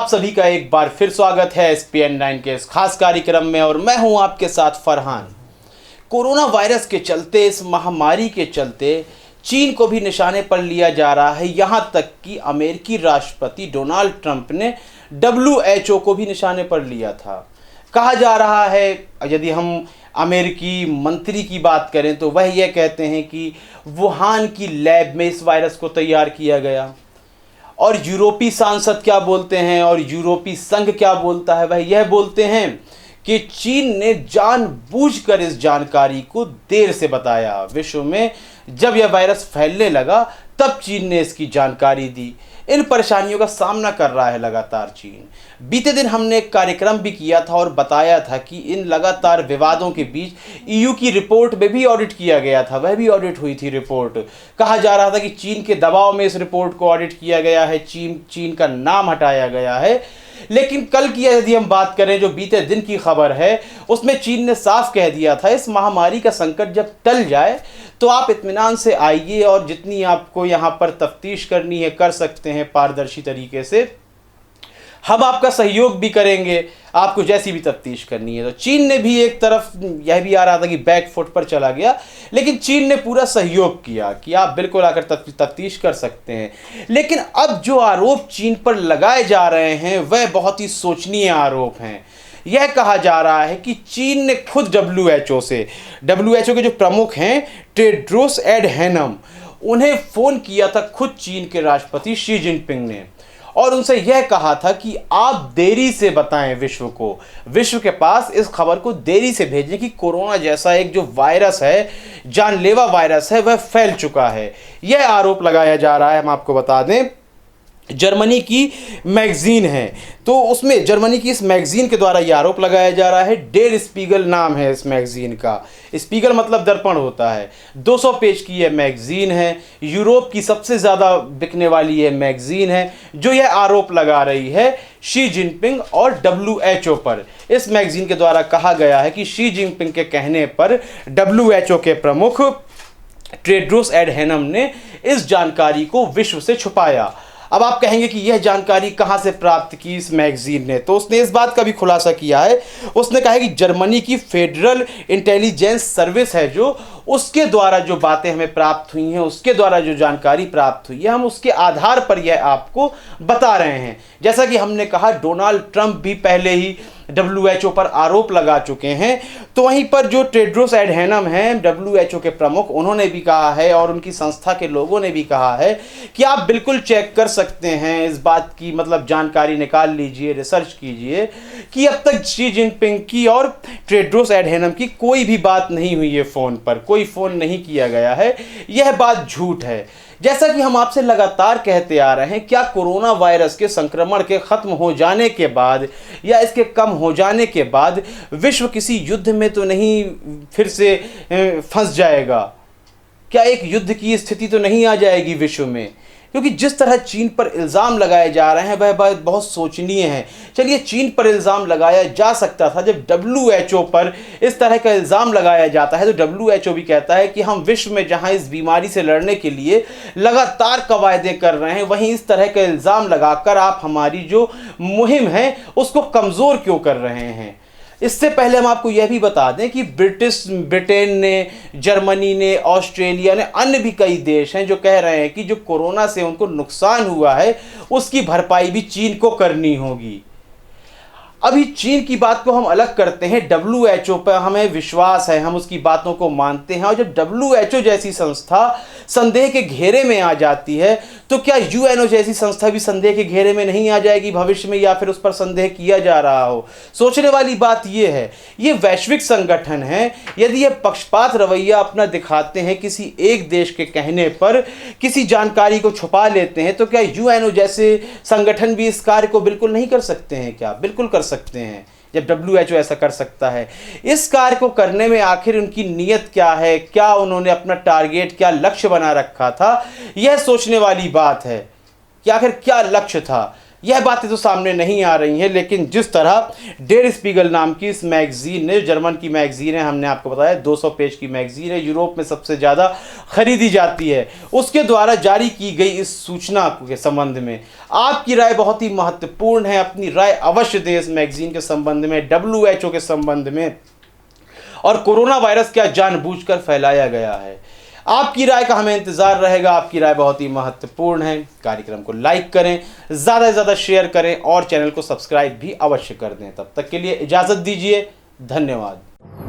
सभी का एक बार फिर स्वागत है SPN9 के इस खास कार्यक्रम में और मैं हूं आपके साथ फरहान। कोरोना वायरस के चलते, इस महामारी के चलते चीन को भी निशाने पर लिया जा रहा है। यहां तक कि अमेरिकी राष्ट्रपति डोनाल्ड ट्रंप ने WHO को भी निशाने पर लिया था। कहा जा रहा है, यदि हम अमेरिकी मंत्री की बात करें तो वह यह कहते हैं कि वुहान की लैब में इस वायरस को तैयार किया गया। और यूरोपीय सांसद क्या बोलते हैं और यूरोपीय संघ क्या बोलता है, वह यह बोलते हैं कि चीन ने जानबूझकर इस जानकारी को देर से बताया। विश्व में जब यह वायरस फैलने लगा तब चीन ने इसकी जानकारी दी। इन परेशानियों का सामना कर रहा है लगातार चीन। बीते दिन हमने एक कार्यक्रम भी किया था और बताया था कि इन लगातार विवादों के बीच EU की रिपोर्ट में भी ऑडिट किया गया था, वह भी ऑडिट हुई थी रिपोर्ट। कहा जा रहा था कि चीन के दबाव में इस रिपोर्ट को ऑडिट किया गया है, चीन का नाम हटाया गया है। लेकिन कल की यदि हम बात करें, जो बीते दिन की खबर है, उसमें चीन ने साफ कह दिया था इस महामारी का संकट जब टल जाए तो आप इत्मीनान से आइए और जितनी आपको यहाँ पर तफ्तीश करनी है कर सकते हैं पारदर्शी तरीके से। हम आपका सहयोग भी करेंगे, आपको जैसी भी तफ्तीश करनी है। तो चीन ने भी एक तरफ यह भी आ रहा था कि बैक फुट पर चला गया, लेकिन चीन ने पूरा सहयोग किया कि आप बिल्कुल आकर तफ्तीश कर सकते हैं। लेकिन अब जो आरोप चीन पर लगाए जा रहे हैं वह बहुत ही शोचनीय आरोप हैं। यह कहा जा रहा है कि चीन ने खुद WHO के जो प्रमुख हैं टेड्रोस एडहेनम, उन्हें फ़ोन किया था खुद चीन के राष्ट्रपति शी जिनपिंग ने, और उनसे यह कहा था कि आप देरी से बताएं विश्व के पास इस खबर को देरी से भेजें कि कोरोना जैसा एक जो वायरस है, जानलेवा वायरस है, वह फैल चुका है। यह आरोप लगाया जा रहा है। हम आपको बता दें, जर्मनी की मैगजीन है, तो उसमें जर्मनी की इस मैगजीन के द्वारा यह आरोप लगाया जा रहा है। डेर स्पीगल नाम है इस मैगजीन का। स्पीगल मतलब दर्पण होता है। 200 पेज की यह मैगजीन है, यूरोप की सबसे ज़्यादा बिकने वाली यह मैगजीन है, जो यह आरोप लगा रही है शी जिनपिंग और WHO पर। इस मैगजीन के द्वारा कहा गया है कि शी जिनपिंग के कहने पर WHO के प्रमुख टेड्रोस एडहेनम ने इस जानकारी को विश्व से छुपाया। अब आप कहेंगे कि यह जानकारी कहां से प्राप्त की इस मैगजीन ने, तो उसने इस बात का भी खुलासा किया है। उसने कहा है कि जर्मनी की फेडरल इंटेलिजेंस सर्विस है, जो उसके द्वारा जो बातें हमें प्राप्त हुई हैं, उसके द्वारा जो जानकारी प्राप्त हुई है, हम उसके आधार पर यह आपको बता रहे हैं। जैसा कि हमने कहा, डोनाल्ड ट्रंप भी पहले ही WHO पर आरोप लगा चुके हैं, तो वहीं पर जो टेड्रोस एडहेनम हैं WHO के प्रमुख, उन्होंने भी कहा है और उनकी संस्था के लोगों ने भी कहा है कि आप बिल्कुल चेक कर सकते हैं इस बात की, मतलब जानकारी निकाल लीजिए, रिसर्च कीजिए कि अब तक शी जिनपिंग की और टेड्रोस एडहेनम की कोई भी बात नहीं हुई है, फ़ोन पर कोई फ़ोन नहीं किया गया है, यह बात झूठ है। जैसा कि हम आपसे लगातार कहते आ रहे हैं, क्या कोरोना वायरस के संक्रमण के ख़त्म हो जाने के बाद या इसके कम हो जाने के बाद विश्व किसी युद्ध में तो नहीं फिर से फंस जाएगा? क्या एक युद्ध की स्थिति तो नहीं आ जाएगी विश्व में? क्योंकि जिस तरह चीन पर इल्ज़ाम लगाए जा रहे हैं वह बात बहुत सोचनीय है। चलिए, चीन पर इल्ज़ाम लगाया जा सकता था, जब WHO पर इस तरह का इल्ज़ाम लगाया जाता है तो WHO भी कहता है कि हम विश्व में जहां इस बीमारी से लड़ने के लिए लगातार कवायदें कर रहे हैं, वहीं इस तरह का इल्ज़ाम लगाकर आप हमारी जो मुहिम है उसको कमज़ोर क्यों कर रहे हैं। इससे पहले हम आपको यह भी बता दें कि ब्रिटेन ने, जर्मनी ने, ऑस्ट्रेलिया ने, अन्य भी कई देश हैं जो कह रहे हैं कि जो कोरोना से उनको नुकसान हुआ है उसकी भरपाई भी चीन को करनी होगी। अभी चीन की बात को हम अलग करते हैं, WHO पर हमें विश्वास है, हम उसकी बातों को मानते हैं, और जब WHO जैसी संस्था संदेह के घेरे में आ जाती है तो क्या UNO जैसी संस्था भी संदेह के घेरे में नहीं आ जाएगी भविष्य में, या फिर उस पर संदेह किया जा रहा हो? सोचने वाली बात यह है, ये वैश्विक संगठन है। यदि ये पक्षपात रवैया अपना दिखाते हैं, किसी एक देश के कहने पर किसी जानकारी को छुपा लेते हैं, तो क्या UNO जैसे संगठन भी इस कार्य को बिल्कुल नहीं कर सकते हैं? क्या बिल्कुल कर सकते हैं। जब WHO ऐसा कर सकता है, इस कार्य को करने में आखिर उनकी नीयत क्या है, क्या उन्होंने अपना टारगेट, क्या लक्ष्य बना रखा था, यह सोचने वाली बात है कि आखिर क्या लक्ष्य था। यह बातें तो सामने नहीं आ रही हैं, लेकिन जिस तरह डेर स्पीगल नाम की इस मैगजीन ने, जर्मन की मैगजीन है, हमने आपको बताया 200 पेज की मैगजीन है, यूरोप में सबसे ज़्यादा खरीदी जाती है, उसके द्वारा जारी की गई इस सूचना के संबंध में आपकी राय बहुत ही महत्वपूर्ण है। अपनी राय अवश्य दें इस मैगजीन के संबंध में, WHO के संबंध में, और कोरोना वायरस क्या जानबूझकर फैलाया गया है। आपकी राय का हमें इंतजार रहेगा, आपकी राय बहुत ही महत्वपूर्ण है। कार्यक्रम को लाइक करें, ज़्यादा से ज़्यादा शेयर करें और चैनल को सब्सक्राइब भी अवश्य कर दें। तब तक के लिए इजाज़त दीजिए, धन्यवाद।